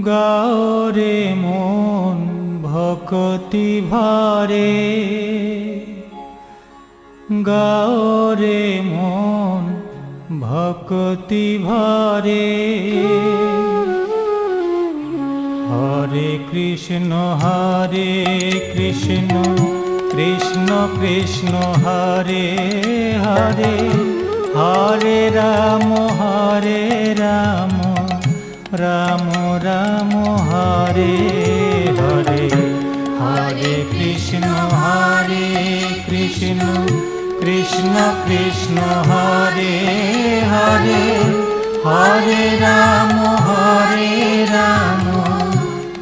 গাওরে মন ভক্তি ভরে, গাওরে মন ভক্তি ভরে। হরে কৃষ্ণ কৃষ্ণ কৃষ্ণ হরে হরে, হরে রাম রাম রাম হরে হরে। হরে কৃষ্ণ কৃষ্ণ কৃষ্ণ হরে হরে, হরে রাম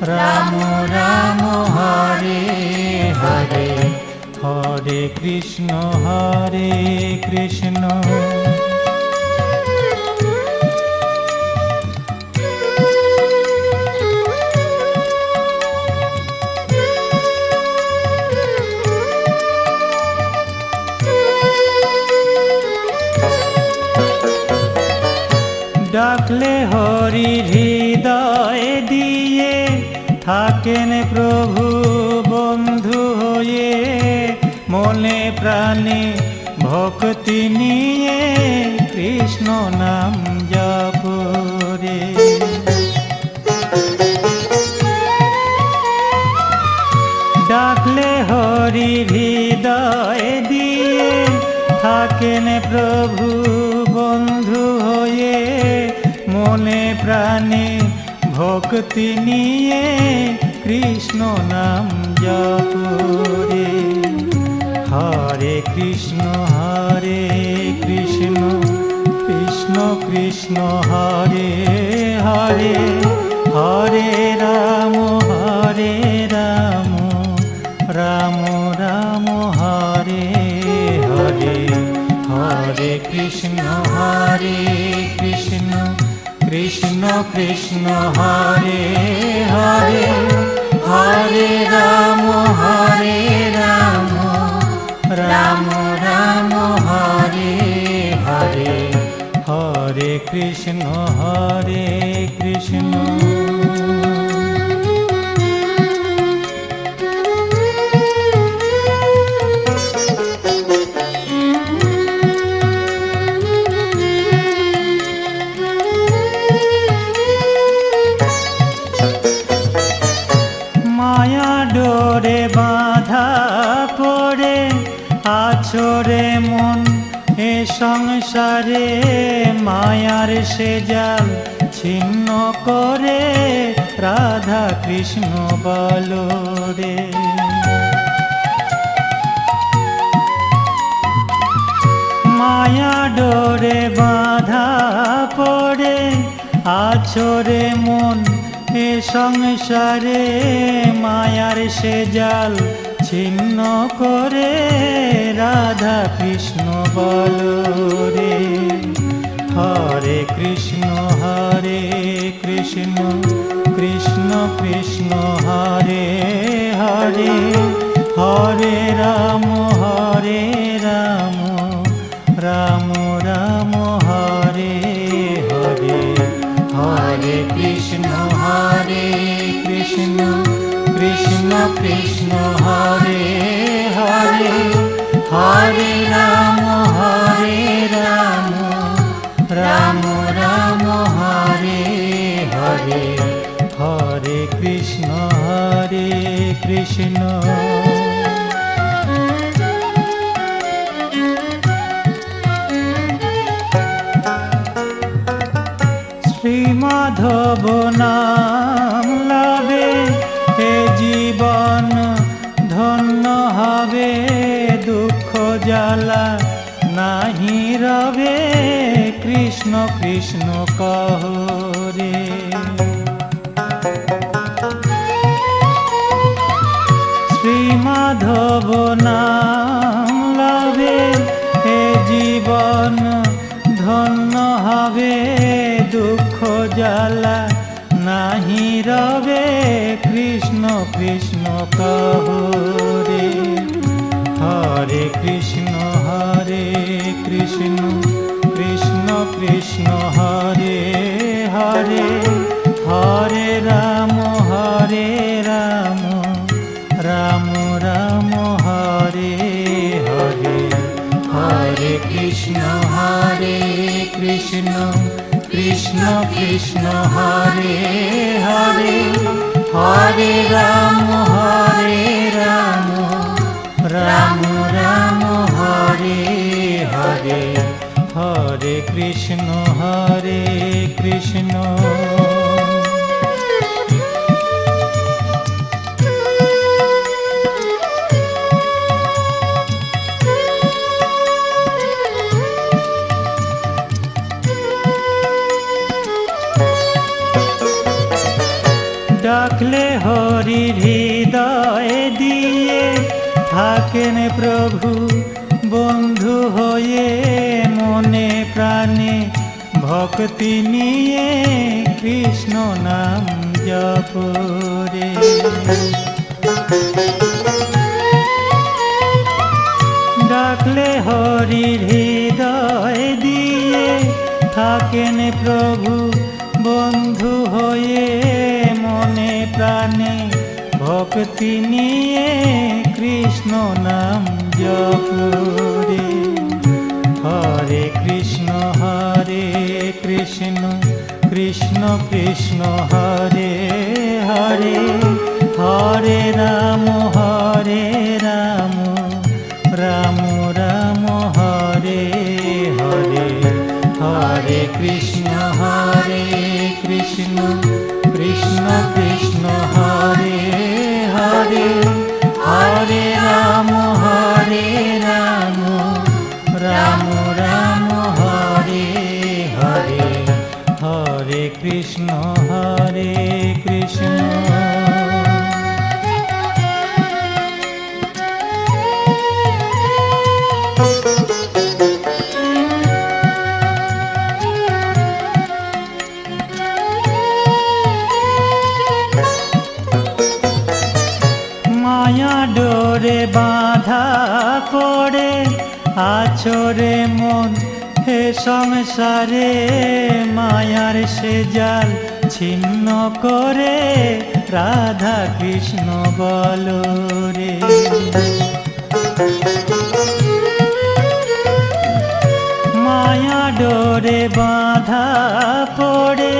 রাম রাম হরে হরে। হরে কৃষ্ণ কৃষ্ণ। ডাকলে হরি হৃদয় দিয়ে, থাকেন প্রভু বন্ধু হয়ে। মনে প্রাণে ভক্তি নিয়ে, কৃষ্ণ নাম জপ রে। ডাকলে হরি হৃদয় দিয়ে, থাকেন প্রভু বন্ধু হয়ে। মনে প্রাণে ভক্তি নিয়ে, কৃষ্ণ নাম জপ রে। হরে কৃষ্ণ কৃষ্ণ কৃষ্ণ হরে হরে, হরে রাম রাম রাম হরে হরে। হরে কৃষ্ণ কৃষ্ণ কৃষ্ণ হরে হরে, হরে রাম রাম রাম হরে হরে। হরে কৃষ্ণ কৃষ্ণ। মায়া ডোরে বাঁধা পড়ে আছরে মন এ সংসারে। মায়ার সে জাল ছিন্ন করে, রাধা কৃষ্ণ বল রে। মায়া ডোরে বাঁধা পড়ে আছরে মন এ সংসারে। মায়ার সে জাল ছিন্ন করে, রাধা কৃষ্ণ বল রে। হরে কৃষ্ণ কৃষ্ণ কৃষ্ণ হরে হরে, হরে রাম রাম রাম হরে হরে। হরে কৃষ্ণ কৃষ্ণ কৃষ্ণ হরে হরে, হরে রাম রাম রাম হরে হরে। হরে কৃষ্ণ কৃষ্ণ। শ্রী মাধব নাম লাভে, এ জীবন ধন্য হবে। দুঃখ জ্বালা নাহি রবে, কৃষ্ণ কৃষ্ণ কহ রে। শ্রী মাধব নাম লাভে, এ জীবন ধন্য হবে। দুঃখ জ্বালা নাহি রবে, কৃষ্ণ কৃষ্ণ কহ রে। হরে কৃষ্ণ কৃষ্ণ কৃষ্ণ কৃষ্ণ হরে হরে, হরে রাম কৃষ্ণ কৃষ্ণ হরে হরে, হরে রাম রাম রাম হরে হরে, হরে কৃষ্ণ কৃষ্ণ। ডাকলে হরি হৃদয় দিয়ে থাকেন প্রভু বন্ধু হয়ে, মনে প্রাণে ভক্তি নিয়ে কৃষ্ণ নাম জপ রে। ডাকলে হরি হৃদয় দিয়ে থাকেন প্রভু বন্ধু হয়ে, মনে প্রাণে ভক্তি নিয়ে কৃষ্ণ নাম জপ রে। হরে কৃষ্ণ কৃষ্ণ কৃষ্ণ হরে হরে, হরে রাম রাম রাম হরে হরে, হরে কৃষ্ণ কৃষ্ণ কৃষ্ণ কৃষ্ণ হরে হরে, হরে রাম রাম রাম হরে হরে, হরে কৃষ্ণ কৃষ্ণ। মায়া ডোরে বাঁধা পড়ে আছরে মন হে সংসারে, মায়ার সে জাল ছিন্ন করে রাধা কৃষ্ণ বল রে। মায়া ডোরে বাঁধা পড়ে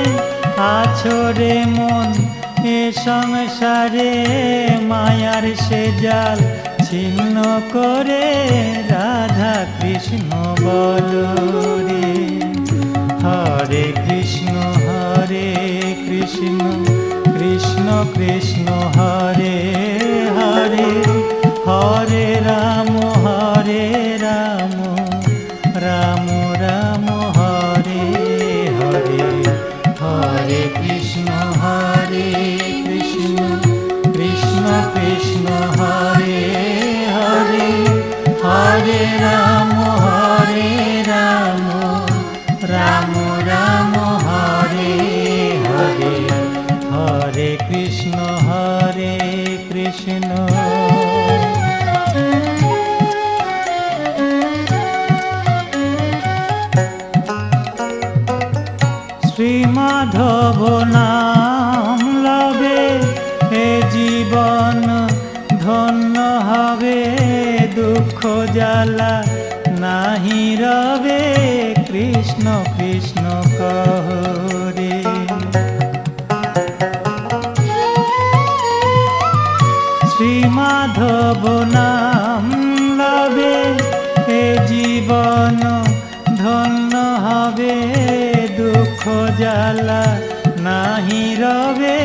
আছরে মন এ সংসারে, মায়ার সে জাল ছিন্ন করে রাধা কৃষ্ণ বল রে। হরে কৃষ্ণ কৃষ্ণ কৃষ্ণ হরে হরে, হরে রাম রাম রাম হরে হরে, হরে কৃষ্ণ কৃষ্ণ কৃষ্ণ কৃষ্ণ হরে হরে, হরে রাম রাম রাম হরে হরে, হরে কৃষ্ণ কৃষ্ণ। শ্রী মাধব নাম লবে এ জীবন ধন্য হবে, দুঃখ জ্বালা নাহি রবে কৃষ্ণ কৃষ্ণ কহরে। শ্রী মাধব নাম লবে এ জীবন ধন্য হবে, দুঃখ জ্বালা নাহি রবে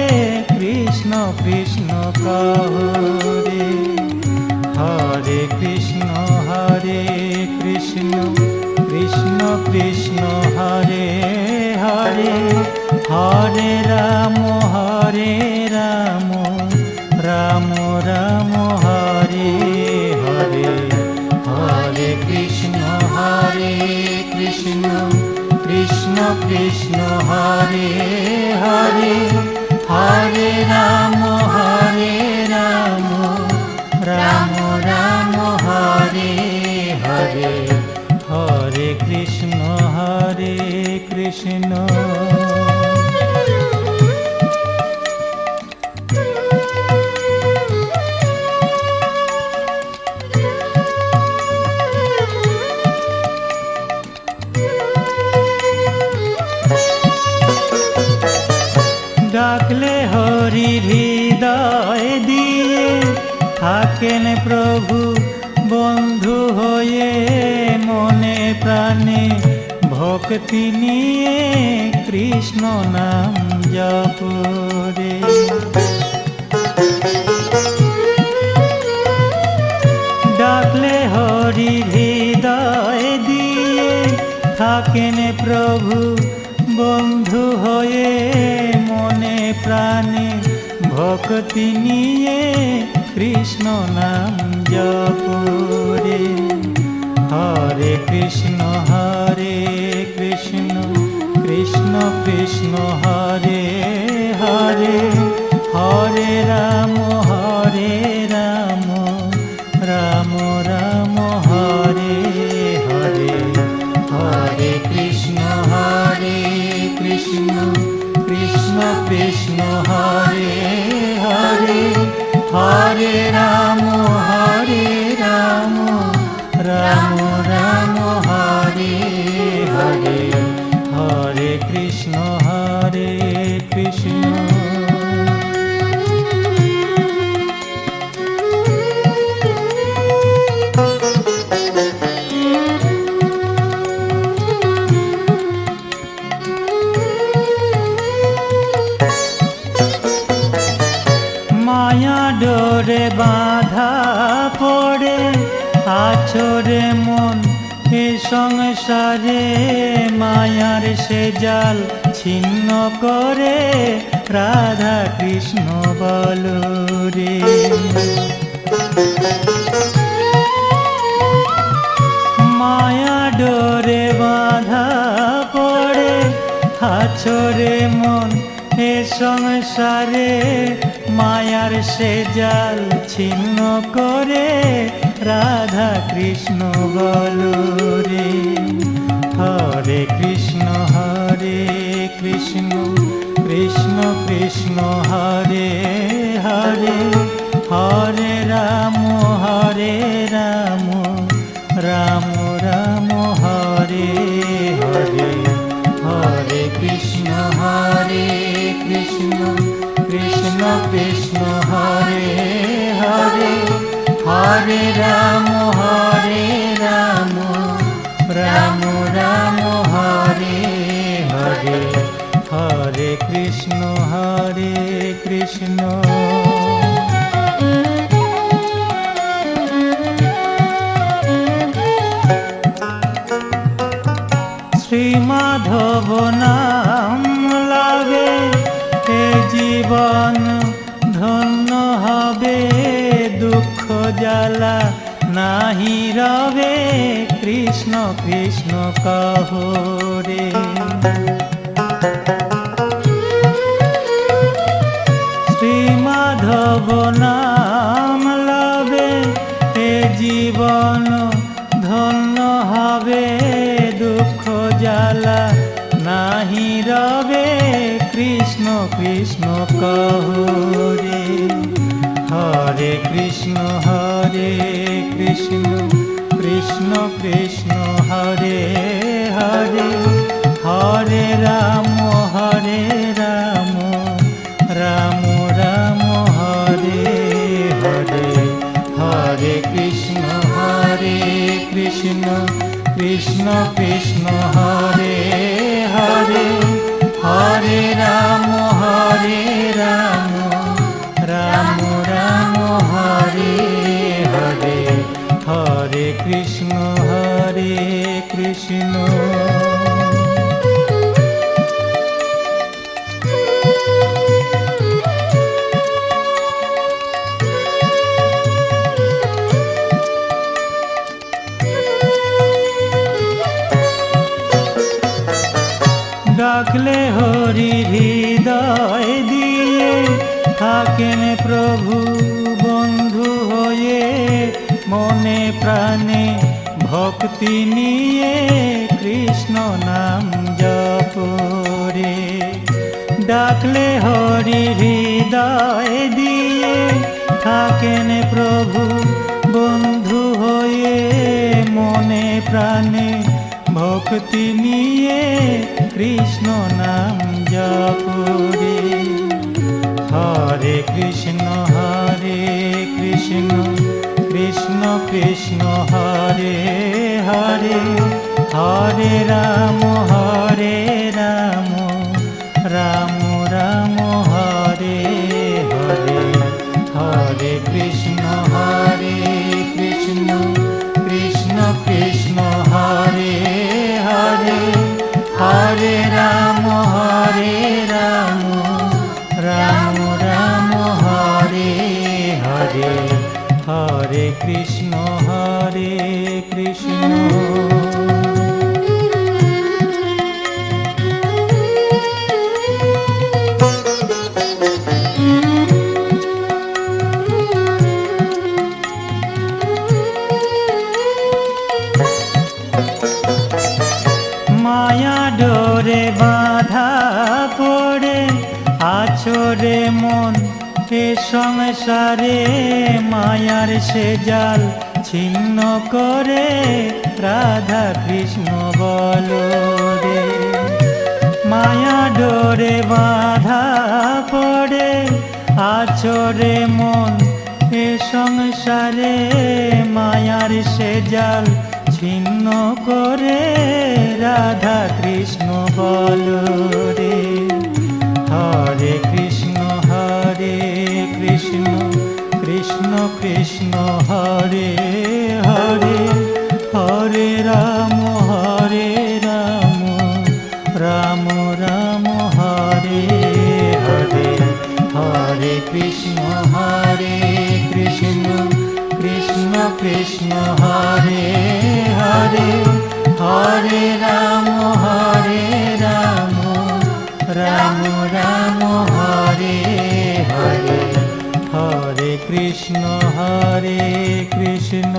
কৃষ্ণ কৃষ্ণ কহরে। হরে কৃষ্ণ কৃষ্ণ কৃষ্ণ হরে হরে, হরে রাম রাম রাম হরে হরে, হরে কৃষ্ণ কৃষ্ণ কৃষ্ণ কৃষ্ণ হরে হরে, হরে রাম রাম রাম হরে হরে, হরে কৃষ্ণ কৃষ্ণ। হরি হৃদয় দিয়ে থাকেন প্রভু বন্ধু হয়ে, মনে প্রাণে ভক্তি নিয়ে কৃষ্ণ নাম জপরে। ডাকলে হরি হৃদয় দিয়ে থাকেন প্রভু বন্ধু হয়ে, মনে প্রাণে ভক্তি নিয়ে কৃষ্ণ নাম জপরে। হরে কৃষ্ণ কৃষ্ণ কৃষ্ণ হরে হরে, হরে রাম রাম রাম হরে হরে। হরে কৃষ্ণ কৃষ্ণ কৃষ্ণ হরে হরে, হরে রাম রাম রাম হরে হরে। হরে কৃষ্ণ কৃষ্ণ। মায়া ডোরে বাঁধা পড়ে আছরে মন এ সংসারে, মায়ার সে জাল ছিন্ন করে রাধা কৃষ্ণ বলো রে। মায়া ডোরে বাঁধা পড়ে আছরে মন এ সংসারে, মায়ার সে জাল ছিন্ন করে রাধা কৃষ্ণ বলো রে। হরে কৃষ্ণ কৃষ্ণ কৃষ্ণ হরে হরে, হরে রাম রাম রাম হরে হরে। হরে কৃষ্ণ কৃষ্ণ কৃষ্ণ হরে হরে, হরে রাম রাম হরে হরে। হরে কৃষ্ণ কৃষ্ণ। শ্রী মাধব নাম লাভে এ জীবন ধন্য হবে, দুঃখ জ্বালা নাহি রবে কৃষ্ণ কৃষ্ণ কহো রে। শ্রী মাধব নাম লাভে এ জীবন ধন্য হবে, দুঃখ জ্বালা নাহি রবে কৃষ্ণ কৃষ্ণ কহো রে। হরে কৃষ্ণ কৃষ্ণ কৃষ্ণ হরে হরে, হরে রাম রাম হরে হরে। হরে কৃষ্ণ কৃষ্ণ কৃষ্ণ হরে হরে, হরে রাম রাম হরে হরে। হরে কৃষ্ণ কৃষ্ণ। ডাকলে হরি হৃদয় দিয়ে থাকেন প্রভু বন্ধু হয়ে, মনে প্রাণে ভক্তি নিয়ে কৃষ্ণ নাম জপরে। ডাকলে হরি হৃদয় দিয়ে থাকেন প্রভু বন্ধু হয়ে, মনে প্রাণে ভক্তি নিয়ে কৃষ্ণ নাম জপরে। হরে কৃষ্ণ কৃষ্ণ কৃষ্ণ হরে হরে, হরে রাম রাম রাম হরে হরে, হরে কৃষ্ণ কৃষ্ণ কৃষ্ণ হরে হরে, হরে রাম রাম রাম হরে হরে, হরে কৃষ্ণ কৃষ্ণ। মায়া ডোরে বাঁধা পড়ে আছরে মন এ সংসারে, মায়ার সে জাল ছিন্ন করে রাধা কৃষ্ণ বলো রে। মায়া ডোরে বাঁধা পড়ে আছরে মন এ সংসারে, মায়ার সে জাল ছিন্ন করে রাধা কৃষ্ণ বলো রে। হরে কৃষ্ণ কৃষ্ণ কৃষ্ণ হরে হরে, হরে রাম রাম রাম হরে হরে, হরে কৃষ্ণ কৃষ্ণ কৃষ্ণ হরে হরে, হরে রাম রাম রাম হরে হরে, হরে কৃষ্ণ কৃষ্ণ।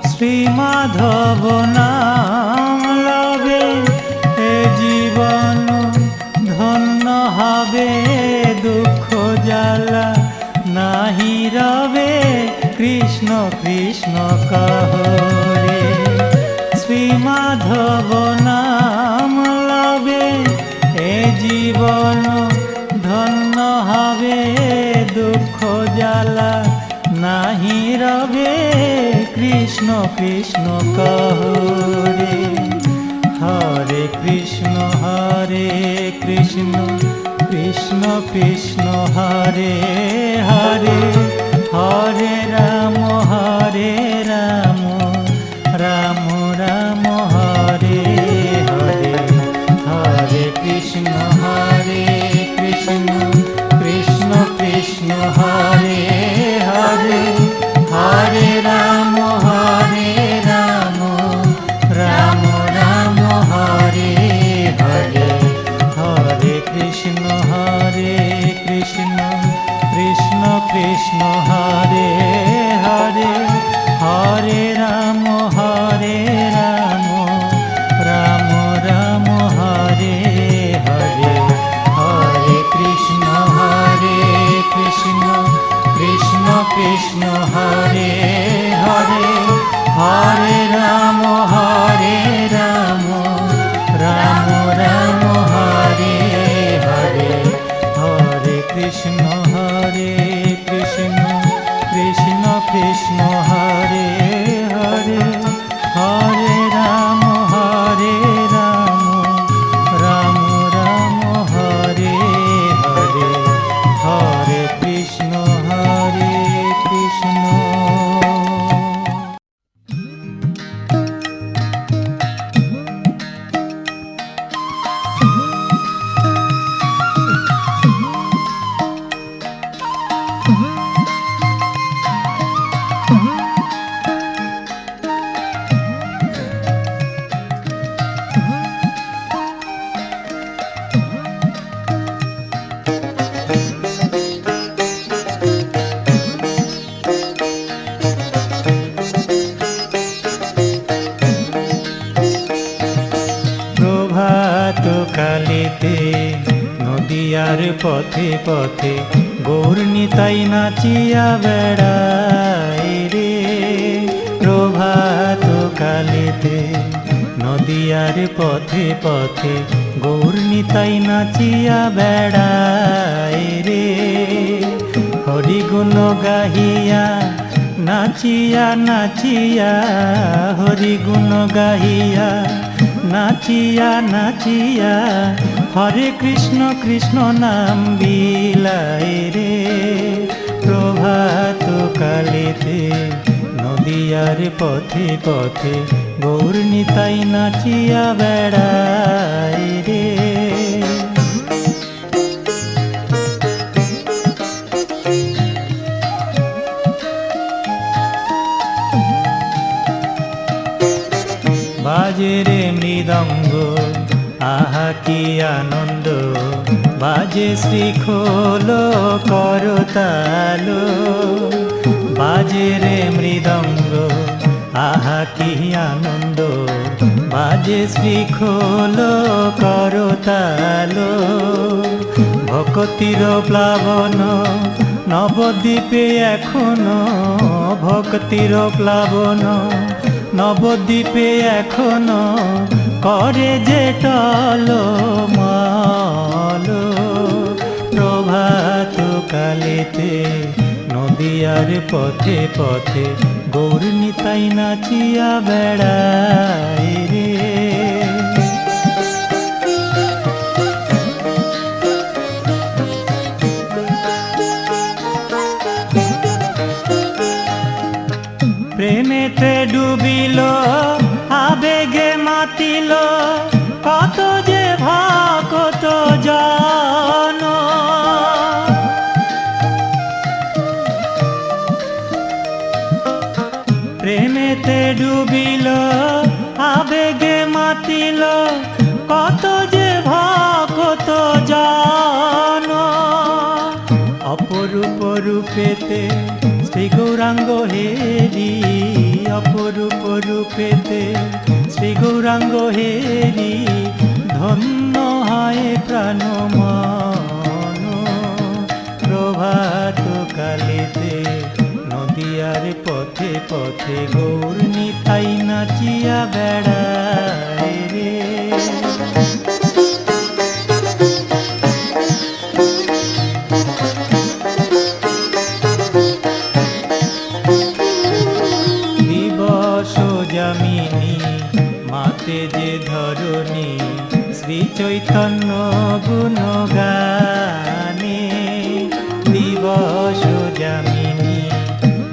শ্রী মাধব নাম লবে এ জীবন ধন্য হবে, দুঃখ জ্বালা নাহি রবে কৃষ্ণ কৃষ্ণ কহরে। শ্রী মাধব নাম লবে এ জীবন ধন্য হবে, দুঃখ জ্বালা নাহি রবে কৃষ্ণ কৃষ্ণ কহরে। হরে কৃষ্ণ কৃষ্ণ কৃষ্ণ হরে হরে, হরে রাম রাম রাম হরে হরে, হরে কৃষ্ণ কৃষ্ণ কৃষ্ণ হরে হরে, হরে রাম রাম রাম হরে হরে, হরে কৃষ্ণ কৃষ্ণ কৃষ্ণ হরে হরে, হরে রাম রাম রাম হরে হরে, হরে কৃষ্ণ কৃষ্ণ কৃষ্ণ হরে হরে, হরে রাম রাম রাম হরে হরে, হরে কৃষ্ণ কৃষ্ণ হরে হরে, হরে রাম রাম রাম হরে হরে, হরে কৃষ্ণ কৃষ্ণ। কালিতে নদিয়ার পথে পথে গৌর নিতাই নাচিয়া বেড়াই রে। প্রভাত কালেতে নদিয়ার পথে পথে গৌর নিতাই নাচিয়া বেড়ায় রে। হরি গুণ গাহিয়া নাচিয়া নাচিয়া, হরি গুণ গাহিয়া নাচিয়া নাচিয়া, হরে কৃষ্ণ কৃষ্ণ নাম বিলায় রে। প্রভাত কালেতে নদিয়ার পথে পথে গৌর নিতাই নাচিয়া বেড়ায় রে। বাজে রে মৃদঙ্গ আহা কি আনন্দ, বাজে শ্রীখোল করতাল। বাজে রে মৃদঙ্গ আহা কি আনন্দ, বাজে শ্রীখোল করতাল। ভক্তির প্লাবন নবদ্বীপে এখনো, ভক্তির প্লাবন নবদ্বীপে এখনো করে যে টলমল। প্রভাত কালেতে নদিয়ার পথে পথে গৌর নিতাই নাচিয়া বেড়ায় রে। প্রেমেতে ডুবিল আবেগে মাতিল কত যে ভক্ত জন। প্রেমেতে ডুবিল আবেগে মাতিল কত যে ভক্ত জন। অপরূপ রূপেতে শ্রী গৌরাঙ্গ হেরি, অপরূপ রূপেতে শ্রী গৌরাঙ্গ হেরি, ধন্য হয় প্রাণ মন। প্রভাত কালেতে নদিয়ার পথে পথে গৌর নিতাই নাচিয়া বেড়ায় রে। যামিনী মাতে যে ধরণী, শ্রী চৈতন্য গুণ গানে। দিবস যামিনী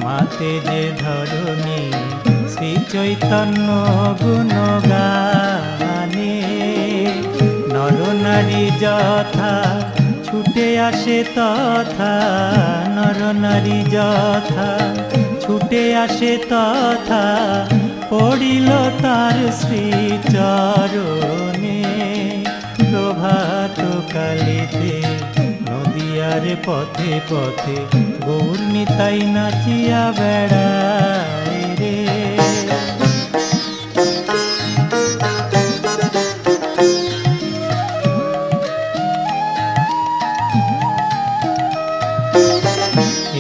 মাতে যে ধরণী, শ্রী চৈতন্য গুণ গানে। নর নারী যথা ছুটে আসে তথা, নর নারী যথা ছুটে আসে তথা, পড়িল তার শ্রীচরণে। প্রভাত কালেতে নদিয়ার পথে পথে গৌর নিতাই নাচিয়া বেড়ায় রে।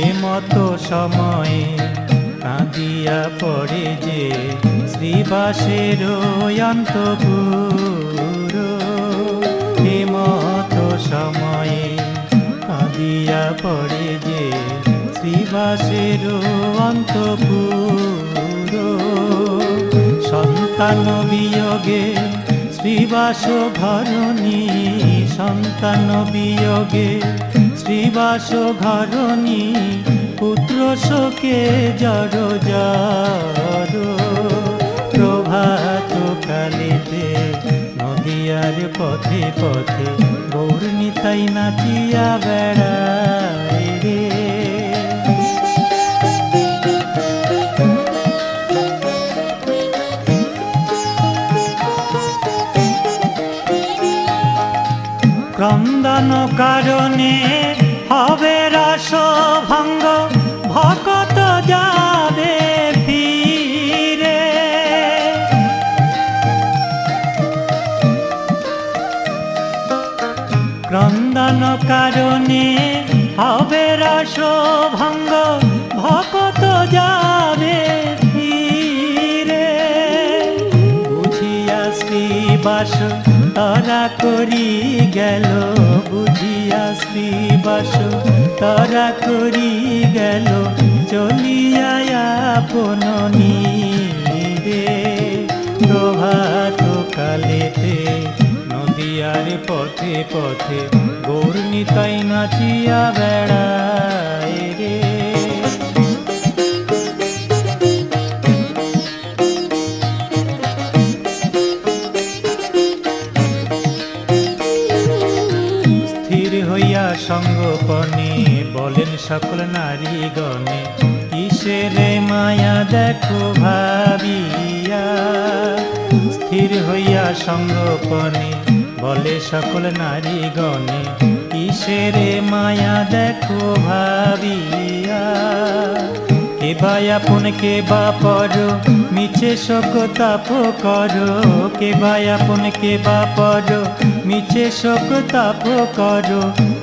এমতো সময়ে কাঁদিয়া পড়ে যে শ্রীবাসের অন্তপুর। হেমত সময়ে কাঁদিয়া পড়ে যে শ্রীবাসের অন্তপুর। সন্তান বিয়োগে শ্রীবাস ঘরণী, সন্তান বিয়োগে শ্রীবাস ঘরণী, পুত্র শোকে জড় জড়। প্রভাত কালেতে নদিয়ার পথে পথে গৌর নিতাই নাচিয়া বেড়ায় রে। ক্রন্দন কারণে হবে রস ভঙ্গ, ভকত যাবে ফিরে। ক্রন্দন কারণে হবে রস ভঙ্গ, ভকত যাবে ফিরে। বাস তারা করি গেল বুঝিয়া শ্রীবাস তারা করি গেল চলিয়া আপন নীরে। প্রভাত কালেতে নদিয়ার পথে পথে গৌর নিতাই নাচিয়া বেড়ায় রে। স্থির হইয়া সঙ্গপনে বলেন সকল নারীগণে কিসের মায়া দেখো ভাবিয়া। স্থির হইয়া সঙ্গপনে বলে সকল নারীগণে কিসের মায়া দেখো ভাবিয়া। কে বা আপন কে বা পর মিছে শোক তাপ কর। কে বা আপন কে বা পর মিছে শোক তাপ কর।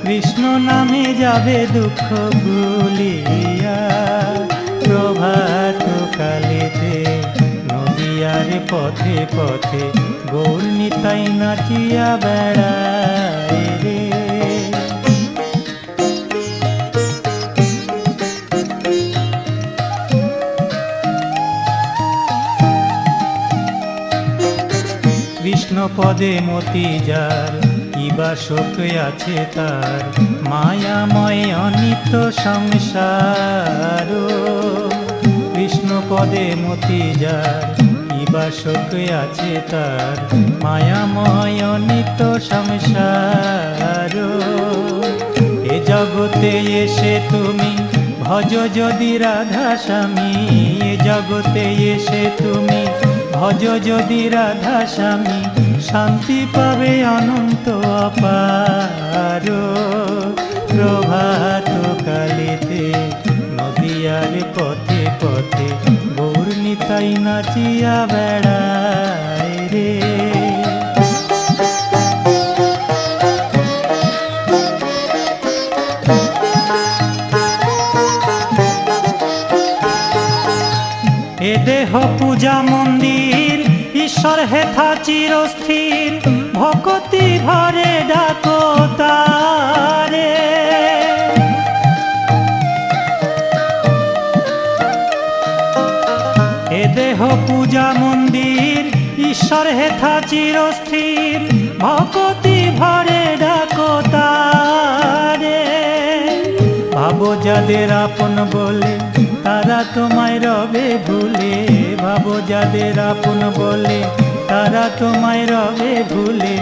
কৃষ্ণ নামে যাবে দুঃখ ভুলিয়া। প্রভাত কালেতে নদিয়ার পথে পথে গৌর নিতাই নাচিয়া বেড়ায় রে। কৃষ্ণ পদে মতি যার কিবা শোক আছে তার মায়াময় অনিত্য সংসার। কৃষ্ণ পদে মতি যার কিবা শোক আছে তার মায়াময় অনিত্য সংসার। এ জগতে এসে তুমি ভজ যদি রাধা স্বামী। এ জগতে এসে তুমি ভজ যদি রাধা স্বামী শান্তি পাবে অনন্ত অপার। প্রভাত কালেতে নদিয়ার পথে পথে গৌর নিতাই নাচিয়া বেড়ায় রে। এ দেহ পূজা মন্দির ঈশ্বর হেথা চিরস্থির ভকতি ভরে ডাকো তারে। এ দেহ পূজা মন্দির ঈশ্বর হেথা চিরস্থির ভকতি ভরে ডাকো তারে। ভাবো যাদের আপন বলে তারা তোমায় রবে ভুলে। ভাবো যাদের আপন বলে তারা তোমায় রবে ভুলে।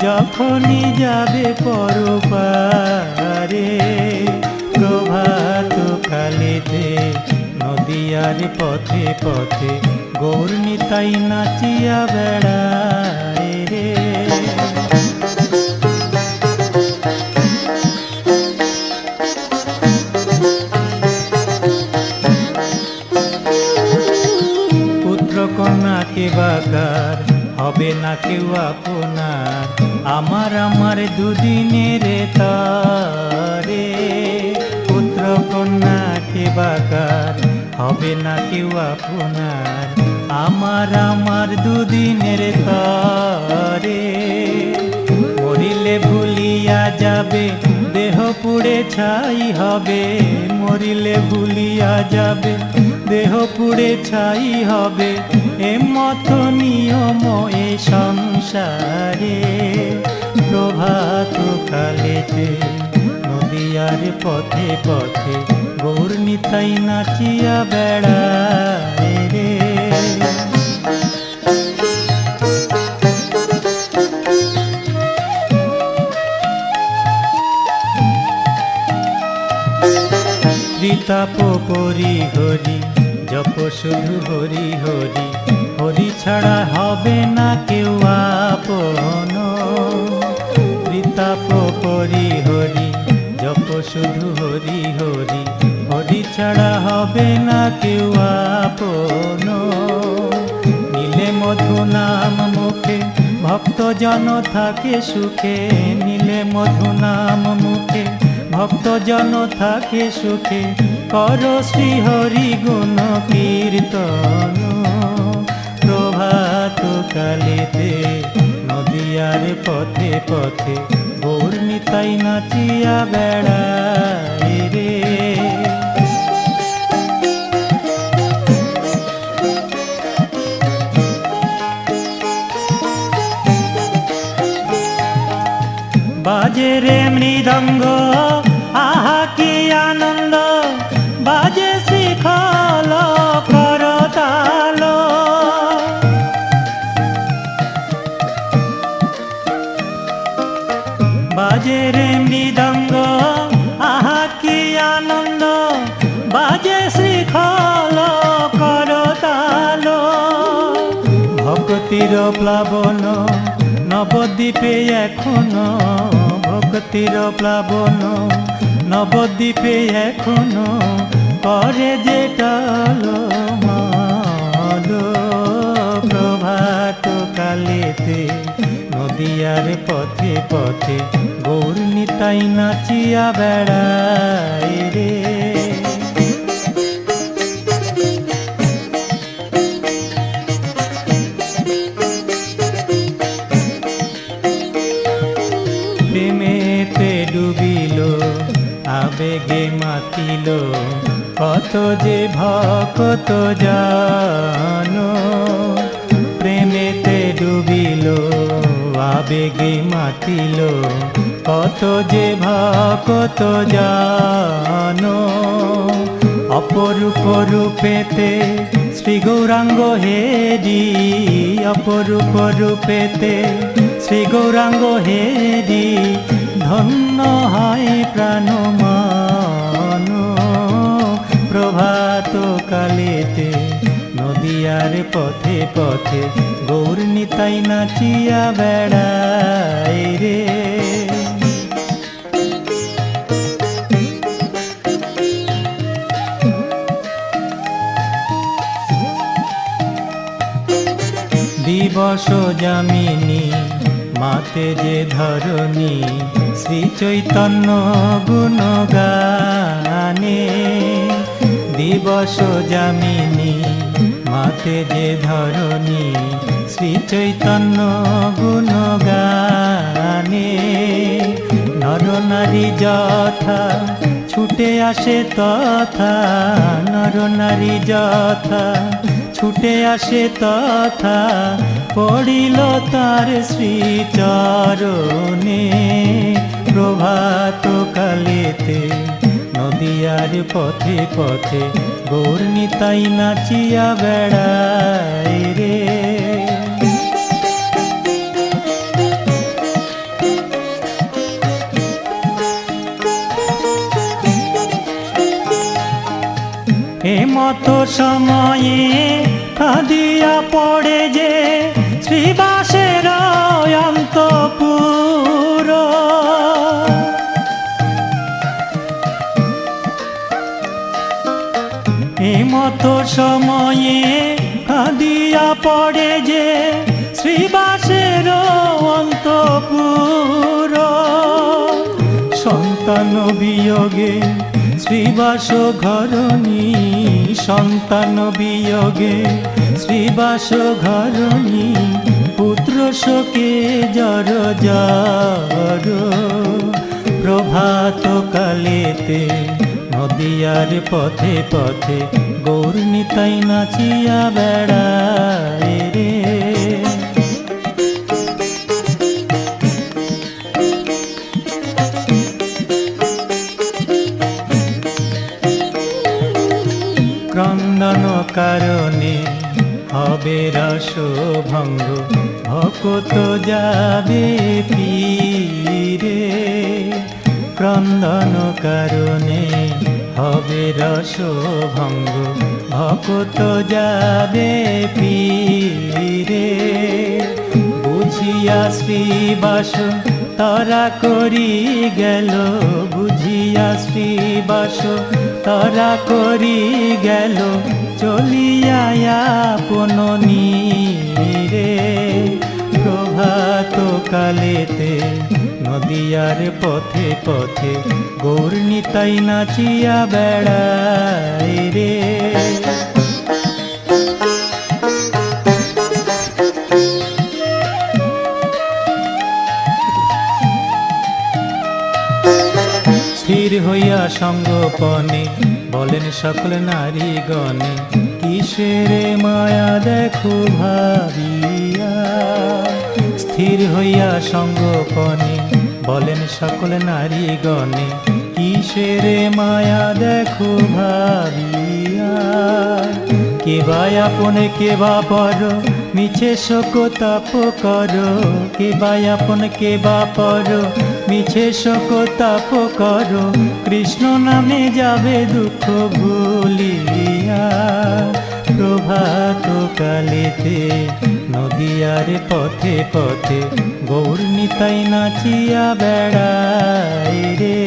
যখনই যাবে পরপারে। প্রভাত কালেতে নদিয়ার পথে পথে গৌর নিতাই নাচিয়া বেড়ায় রে। কন্যা কে বাগার হবে না কেউ আপনার আমার আমার দুদিনের তারে। পুত্র কন্যা কে বাগার হবে না কেউ আপনার আমার আমার দুদিনের তারে। মরিলে ভুলিয়া যাবে দেহ পুড়ে ছাই হবে। মরিলে ভুলিয়া যাবে দেহ পুড়ে ছাই হবে। এ মত নিয়ম এ সংসারে। প্রভাত কালেতে নদিয়ার পথে পথে গৌর নিতাই নাচিয়া বেড়ায় রে। ত্রিতাপ পরি হরি জপ শুধু হরি হরি। হরি ছাড়া হবে না কেউ আপন। ত্রিতাপ পরি হরি জপ শুধু হরি হরি। হরি ছাড়া হবে না কেউ আপন। নীলে মধু নাম মুখে ভক্তজন থাকে সুখে। নীলে মধু নাম মুখে ভক্তজন থাকে সুখে। কর শ্রী হরি গুণ কীর্তন। প্রভাত কালেতে পথে গৌর নিতাই নাচিয়া বেড়ায় রে। বাজে রে মৃদঙ্গ আহা কি আনন্দ, বাজে শিখল করতাল। বাজে রে মৃদঙ্গ আহা কি আনন্দ, বাজে শিখল করতাল। ভক্তির প্লাবন নবদ্বীপে এখনো, ভক্তির প্লাবন নবদ্বীপে এখনো করে যে টলমল। প্রভাত কালেতে নদিয়ার পথে পথে গৌর নিতাই নাচিয়া বেড়ায় রে। প্রেমেতে ডুবিল আবেগে মাতিল, কত যে ভক্ত জানো। প্রেমেতে ডুবিল আবেগে মাতিল, কত যে ভক্ত জানো। অপরূপ রূপেতে শ্রী গৌরাঙ্গ হেরি, অপরূপ রূপেতে শ্রী গৌরাঙ্গ হেরি, ধন্য হয় প্রাণ মান। প্রভাত কালেতে নদিয়ার পথে পথে গৌর নিতাই নাচিয়া বেড়ায় রে। দিবস যামিনী মাতে যে ধরণী, শ্রী চৈতন্য গুণগানে। দিবস যামিনী মাতে যে ধরণী, শ্রী চৈতন্য গুণগানে। নর নারী যথা ছুটে আসে তথা, নর নারী যথা ছুটে আসে তথা, পড়িল তার শ্রীচরণে। প্রভাত কালেতে নদিয়ার পথে পথে গৌর নিতাই নাচিয়া বেড়ায় রে। এমত সময়ে কাঁদিয়া পড়ে যে শ্রীবাসের অন্তপুর। এমত সময়ে কাঁদিয়া পড়ে যে শ্রীবাসের অন্তপুর। সন্তান বিয়োগে শ্রীবাস ঘরণী, সন্তান বিয়োগে শ্রীবাস ঘরণী। পুত্র শোকে জর জর, প্রভাত কালেতে নদিয়ার পথে পথে গৌর নিতাই নাচিয়া বেড়ায় রে। ক্রন্দন কারণে হবে রস ভঙ্গ, ভকত যাবে ফিরে। ক্রন্দন কারণে হবে রস ভঙ্গ, ভকত যাবে ফিরে। বুঝিয়া শ্রীবাস তারা করি গেল, বুঝিয়া শ্রীবাস তারা করি গেল, চলিয়া আপন নীরে। প্রভাত কালেতে নদিয়ার পথে পথে গৌর নিতাই নাচিয়া বেড়ায় রে। স্থির হইয়া সঙ্গোপনে বলেন সকল নারীগণে, কিসের মায়া দেখো ভাবিয়া। স্থির হইয়া সঙ্গোপনে বলেন সকল নারীগণে, কিসের মায়া দেখো ভাবিয়া। কেবা আপন কেবা পর মিছে শোক তাপ কর, কেবা আপন কেবা পর মিছে শোক তাপ কর, কৃষ্ণ নামে যাবে দুঃখ ভুলিয়া। প্রভাত কালেতে নদিয়ার পথে পথে গৌর নিতাই নাচিয়া বেড়ায় রে।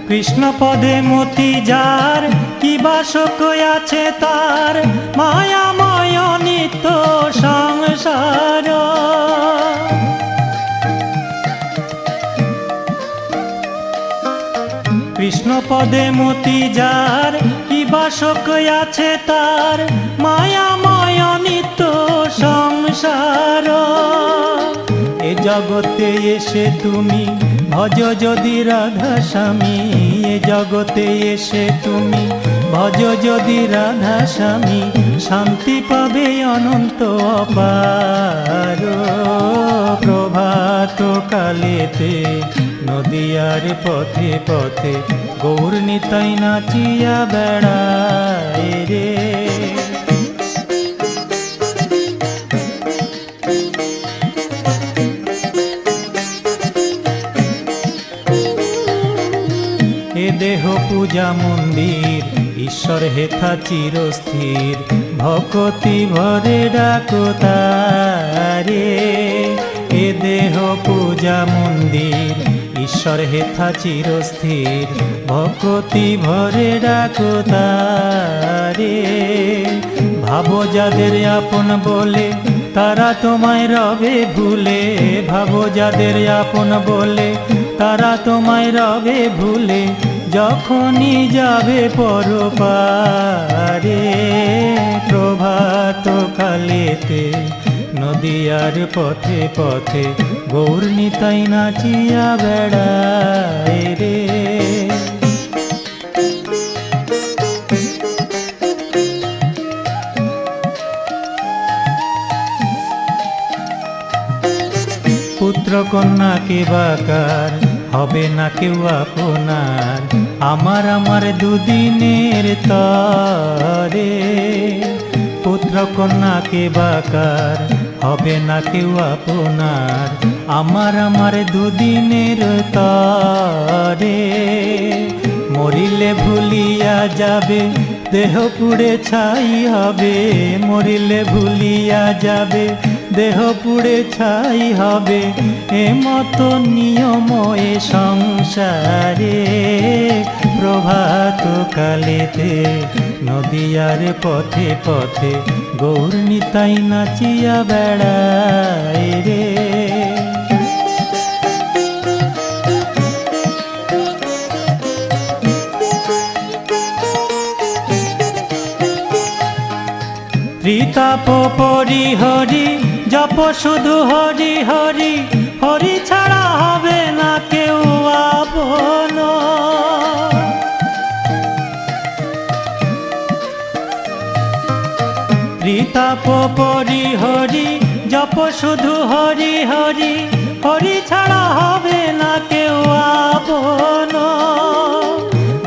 কৃষ্ণ পদে মতি যার, কি বাসক আছে তার, মায়াময় নিত্য সংসার। কৃষ্ণ পদে মতি যার, কি বাসক আছে তার, মায়াময় নিত্য সংসার। এ জগতে এসে তুমি ভজ যদি রাধা স্বামী, এ জগতে এসে তুমি ভজ যদি রাধা স্বামী, শান্তি পাবে অনন্ত অপার। প্রভাত কালেতে নদিয়ার পথে পথে গৌর নিতাই নাচিয়া বেড়ায় রে। এ দেহ পূজা মন্দির, ঈশ্বর হেথা চিরস্থির, ভকতি ভরে ডাকো তারে। এ দেহ পূজা মন্দির, ঈশ্বর হেথা চিরস্থির, ভকতি ভরে ডাকো তারে। ভাবো যাদের আপন বলে তারা তোমায় রবে ভুলে, ভাবো যাদের আপন বলে তারা তোমায় রবে ভুলে, যখনই যাবে পরপারে। প্রভাত কালেতে নদিয়ার পথে পথে গৌর নিতাই নাচিয়া বেড়ায় রে। পুত্র কন্যা কে বাকার হবে না কেউ আপনার, আমার আমার দুদিনের তরে। পুত্র কন্যা কে বাকার হবে না কেউ আপনার, আমার আমার দুদিনের তরে। মরিলে ভুলিয়া যাবে দেহ পুড়ে ছাই হবে, মরিলে ভুলিয়া যাবে দেহ পুড়ে ছাই হবে, এ মতো নিয়ম এ সংসারে। প্রভাত কালেতে নদিয়ার পথে পথে গৌর নিতাই নাচিয়া বেড়ায় রে। ত্রিতাপ পরিহরি জপ শুধু হরি হরি, হরি ছাড়া হবে না কেউ আপন। ত্রিতাপ পরিহরি জপ শুধু হরি হরি, হরি ছাড়া হবে না কেউ আপন।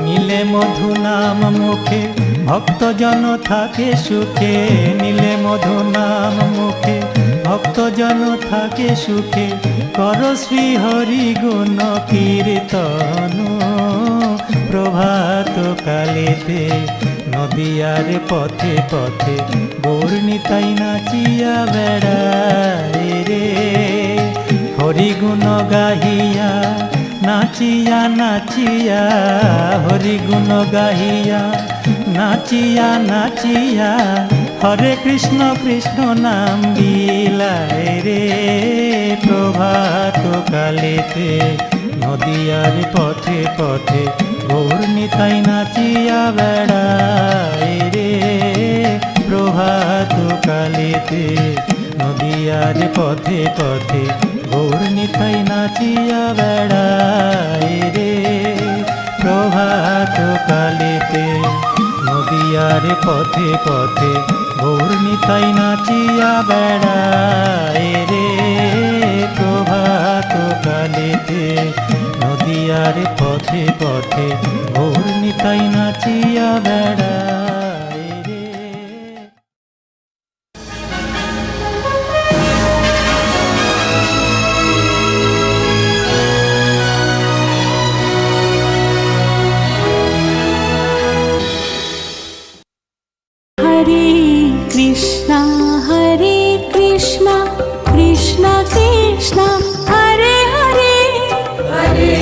নীলে মধু নাম মুখে ভক্তজন থাকে সুখে, নীলে মধু নাম মুখে ভক্তজন থাকে সুখে, কর শ্রী হরি গুণ কীর্তন। প্রভাত কালেতে নদিয়ার পথে পথে গৌর নিতাই নাচিয়া বেড়ায় রে। হরি গুণ গাহিয়া নাচিয়া নাচিয়া, হরি গুণ গাহিয়া নাচিয়া নাচিয়া, হরে কৃষ্ণ কৃষ্ণ নাম বিলায় রে। প্রভাত কালেতে নদিয়ার পথে পথে গৌর নিতাই নাচিয়া বেড়ায় রে। প্রভাত কালেতে নদিয়ার পথে পথে গৌর নিতাই নাচিয়া বেড়ায় রে। প্রভাত কালেতে নদিয়ার পথে পথে গৌর নিতাই নাচিয়া বেড়ায় রে। প্রভাত কালেতে নদিয়ার পথে পথে গৌর নিতাই নাচিয়া বেড়ায় রে। हरे कृष्णा कृष्णा कृष्णा हरे हरे, हरे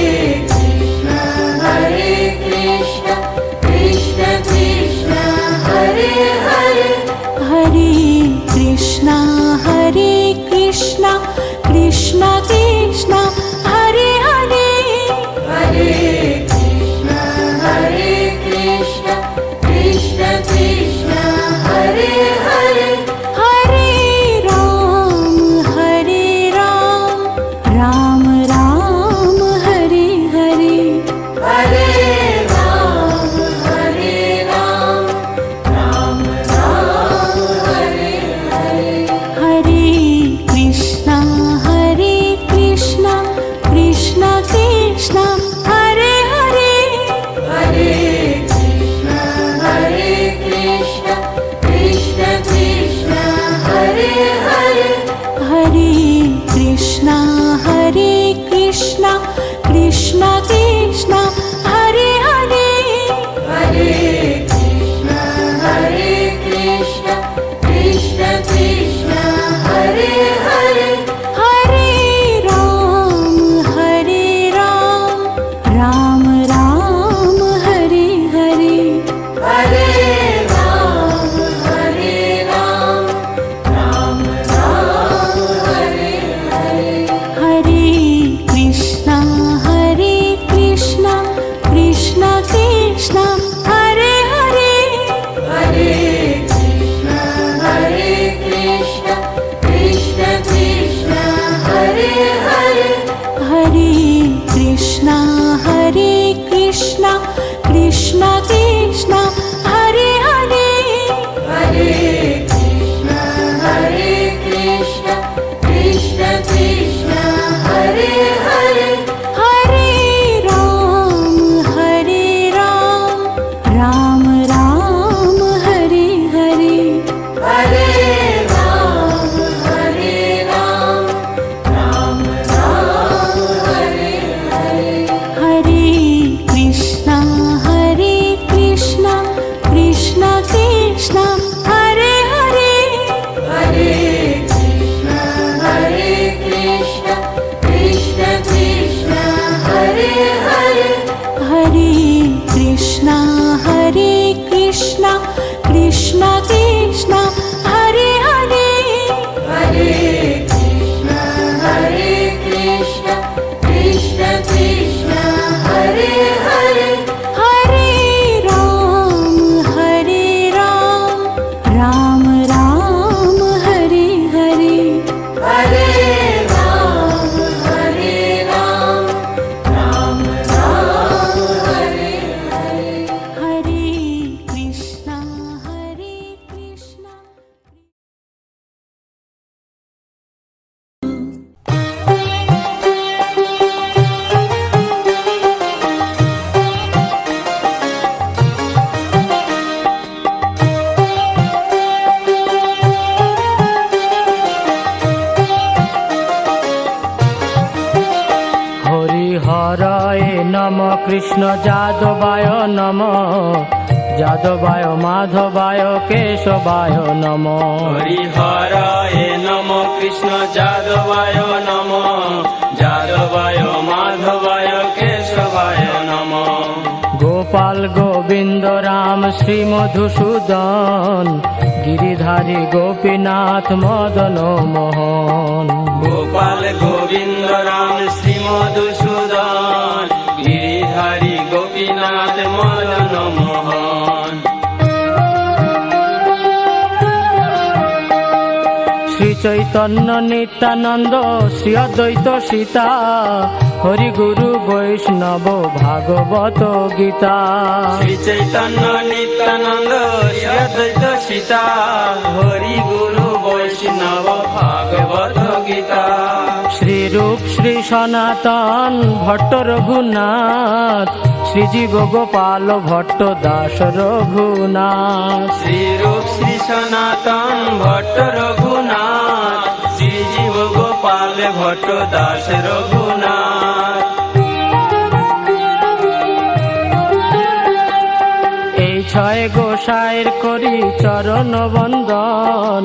कृष्णा कृष्णा कृष्णा हरे हरे, हरे कृष्णा कृष्णा कृष्णा हरे हरे, हरे कृष्णा कृष्णा कृष्णा हरे हरे, हरे राम राम राम हरे हरे, हरे राम राम राम हरे हरे, हरे कृष्णा कृष्णा कृष्णा हरे हरे, हरे कृष्णा कृष्णा कृष्णा हरे हरे, हरे कृष्णा कृष्णा कृष्णा हरे हरे, हरे कृष्णा कृष्णा कृष्णा हरे हरे, हरे राम राम राम हरे हरे, हरे राम राम राम हरे हरे, हरे कृष्णा कृष्णा कृष्णा हरे हरे, हरे कृष्णा कृष्णा कृष्णा हरे हरे, हरे कृष्णा कृष्णा कृष्णा हरे हरे, हरे कृष्णा कृष्णा कृष्णा हरे हरे, हरे राम राम राम हरे हरे, हरे राम राम राम हरे हरे, हरे कृष्णा कृष्णा कृष्णा हरे हरे, हरे कृष्णा कृष्णा कृष्णा हरे हरे, हरे कृष्णा कृष्णा कृष्णा हरे हरे, हरे कृष्णा कृष्णा कृष्णा हरे हरे, हरे राम राम राम हरे हरे, हरे राम राम राम हरे हरे, हरे कृष्णा कृष्णा। হরিহরায় নম কৃষ্ণ যাদবায় নম, যাদবায় মাধবায় কেশবায় নম। হরিহরায় নম কৃষ্ণ যাদবায় নম, যাদবায় মাধবায় কেশবায় নম। গোপাল গোবিন্দ রাম শ্রী মধুসূদন, গিরিধারী গোপীনাথ মদন মোহন। গোপাল গোবিন্দ রাম শ্রী মধুসূদন, গিরিধারী গোপীনাথ গোপীনাথ মদন মোহন। শ্রী চৈতন্য নিত্যানন্দ শ্রী অদ্বৈত সীতা হরি গুরু বৈষ্ণব ভাগবত গীতা। শ্রী চৈতন্য নিত্যানন্দ শ্রী অদ্বৈত সীতা হরি গুরু বৈষ্ণব ভাগবত গীতা। শ্রী রূপ শ্রী সনাতন ভট্ট রঘুনাথ শ্রীজীব গোপাল ভট্ট দাস রঘুনাথ। শ্রী রূপ শ্রী সনাতন ভট্ট রঘুনাথ শ্রীজীব গোপাল ভট্ট দাস রঘুনাথ। এই ছয় গোসাইর করি চরণ বন্দন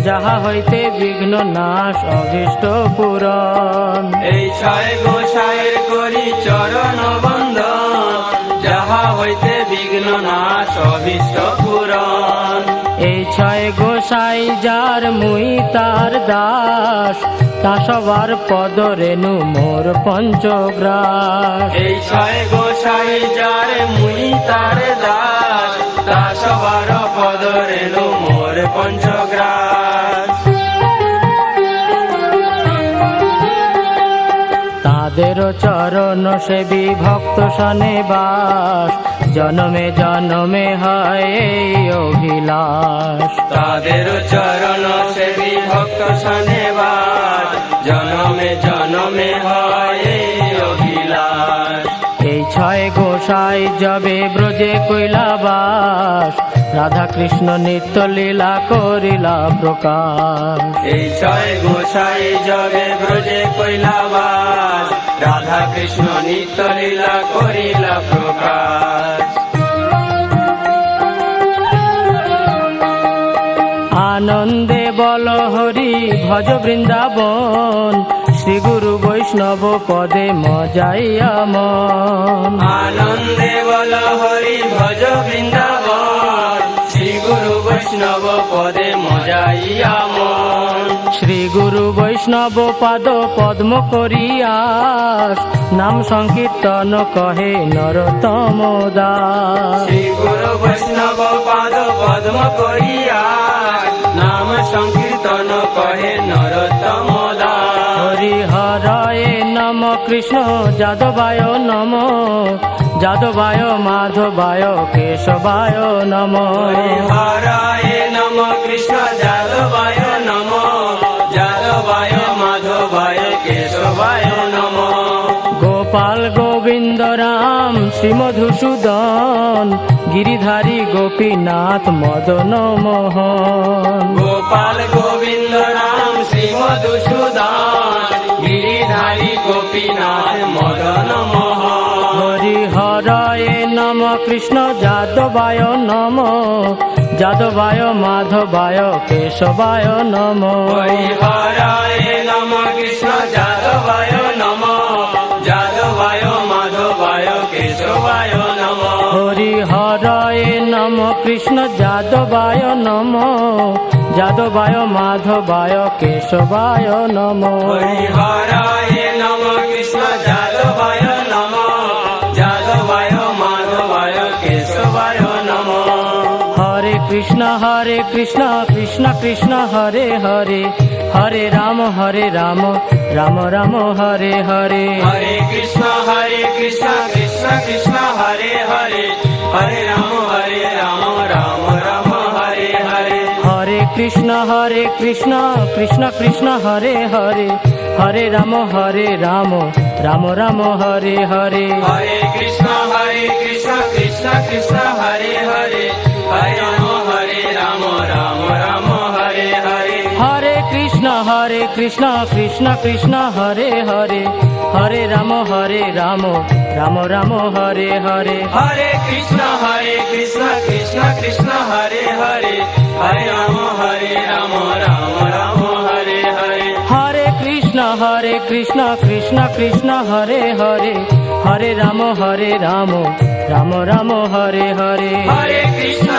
যাহা হইতে বিঘ্ন নাশ অভীষ্ট পূরণ। এই ছয় গোসাইয়ের করি চরণ বন্দন যাহা হইতে বিঘ্ন নাশ অভীষ্ট পূরণ। এই ছয় গোসাই যার মুই তার দাস তা সবার পদ রেণু মোর পঞ্চগ্রাস। এই ছয় গোসাই যার মুই তার দাস তা সবার পদ রেণু মোর পঞ্চগ্রাস। তাদের চরণ সেবী ভক্ত সনে বাস জনমে জনমে হয় এই অভিলাষ। তাদের চরণ সেবী ভক্ত সনে বাস জনমে জনমে হয় এই অভিলাষ। এই ছয় গোসাই যবে ব্রজে কৈলাবাস রাধা কৃষ্ণ নিত্য লীলা করিলা প্রকাশ। এই ছয় গোসাই যবে ব্রজে কৈলাবাস রাধা কৃষ্ণ নিত্য লীলা করিলা প্রকাশ। আনন্দে বল হরি ভজ বৃন্দাবন শ্রী গুরু বৈষ্ণব পদে মজাইয়া মন। আনন্দে বল হরি ভজ বৃন্দাবন শ্রী গুরু বৈষ্ণব পদে মজাইয়া মন। শ্রী গুরু বৈষ্ণব পাদ পদ্ম করিয়াস নাম সংকীর্তন কহে নরোত্তম দাস। শ্রী গুরু বৈষ্ণব পাদ পদ্ম করিয়া নাম সংকীর্তন কহে নরোত্তম দাস। হরি হরায় নম কৃষ্ণ যাদবায় নম যাদবায় মাধবায় কেশবায় নম। হরি হরায় নম কৃষ্ণ যাদবায় নম যাদবায় মাধবায় কেশবায় নম। গোপাল গোবিন্দ রাম শ্রী মধুসূদন গিরিধারী গোপীনাথ মদন মোহন। গোপাল গোবিন্দ রাম শ্রী মধুসূদন গিরিধারী গোপীনাথ মদন মোহন। হরি হরায় নম কৃষ্ণ যাদবায় নম যাদবায় মাধবায় কেশবায় নম। হরি হরায় নম কৃষ্ণ যাদবায় নম যাদবায় মাধবায় কেশবায় নম। হরি হরায় নম কৃষ্ণ যাদবায় নম যাদবায় মাধবায় কেশবায় নম। হরি হরায় নম কৃষ্ণ যাদবায় নম যাদবায় মাধবায় কেশবায় নম। হরে কৃষ্ণ কৃষ্ণ কৃষ্ণ হরে হরে হরে রাম রাম রাম হরে হরে। হরে কৃষ্ণ কৃষ্ণ কৃষ্ণ হরে হরে হরে রাম রাম রাম হরে হরে। হরে কৃষ্ণ কৃষ্ণ কৃষ্ণ হরে হরে হরে রাম রাম রাম হরে হরে। হরে কৃষ্ণ কৃষ্ণ কৃষ্ণ হরে হরে হরে রাম রাম রাম হরে হরে। হরে কৃষ্ণ কৃষ্ণ কৃষ্ণ হরে হরে হরে রাম রাম রাম হরে হরে। হরে কৃষ্ণ কৃষ্ণ কৃষ্ণ হরে হরে হরে রাম রাম রাম হরে হরে। হরে কৃষ্ণ কৃষ্ণ কৃষ্ণ হরে হরে হরে রাম রাম রাম হরে হরে। হরে কৃষ্ণ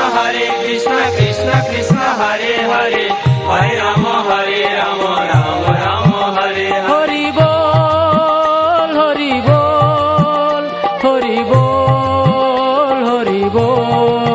কৃষ্ণ কৃষ্ণ হরে হরে হরে রাম রাম রাম হরে হরে। হরি বল হরি বল হরি বল গো